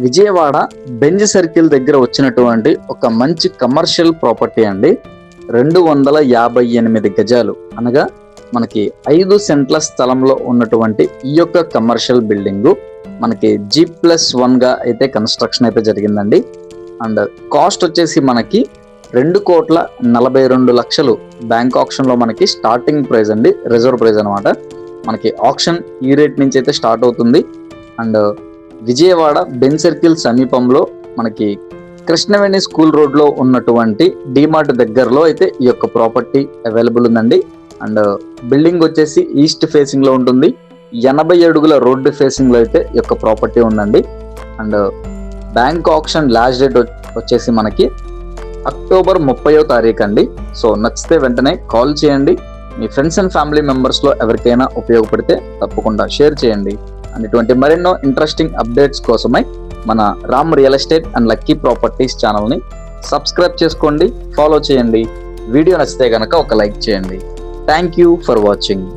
Vijayawada Benz circle దగ్గర వచ్చినటువంటి ఒక మంచి కమర్షియల్ ప్రాపర్టీ అండి. 258 గజాలు అనగా మనకి 5 సెంట్ల స్థలంలో ఉన్నటువంటి ఈ యొక్క కమర్షియల్ బిల్డింగు మనకి G+1 గా అయితే కన్స్ట్రక్షన్ అయితే జరిగిందండి. అండ్ కాస్ట్ వచ్చేసి మనకి 2,42,00,000 బ్యాంక్ ఆప్షన్ లో మనకి స్టార్టింగ్ ప్రైస్ అండి, రిజర్వ్ ప్రైస్ అనమాట. మనకి ఆప్షన్ ఈ రేట్ నుంచి అయితే స్టార్ట్ అవుతుంది. అండ్ విజయవాడ బెంజ్ సర్కిల్ సమీపంలో మనకి కృష్ణవేణి స్కూల్ రోడ్ లో ఉన్నటువంటి డిమార్ట్ దగ్గరలో అయితే ఈ యొక్క ప్రాపర్టీ అవైలబుల్ ఉందండి. అండ్ బిల్డింగ్ వచ్చేసి ఈస్ట్ ఫేసింగ్ లో ఉంటుంది. 80 అడుగుల రోడ్డు ఫేసింగ్ లో అయితే ఈ యొక్క ప్రాపర్టీ ఉందండి. And bank option last date వచ్చేసి మనకి అక్టోబర్ 30వ తారీఖు అండి. సో నచ్చితే వెంటనే కాల్ చేయండి. మీ ఫ్రెండ్స్ అండ్ ఫ్యామిలీ మెంబర్స్ లో ఎవరికైనా ఉపయోగపడితే తప్పకుండా షేర్ చేయండి. అండ్ ఇటువంటి మరెన్నో ఇంట్రెస్టింగ్ అప్డేట్స్ కోసమై మన Ram real estate and lucky properties ఛానల్ని సబ్స్క్రైబ్ చేసుకోండి, ఫాలో చేయండి. వీడియో నచ్చితే కనుక ఒక లైక్ చేయండి. Thank you for watching.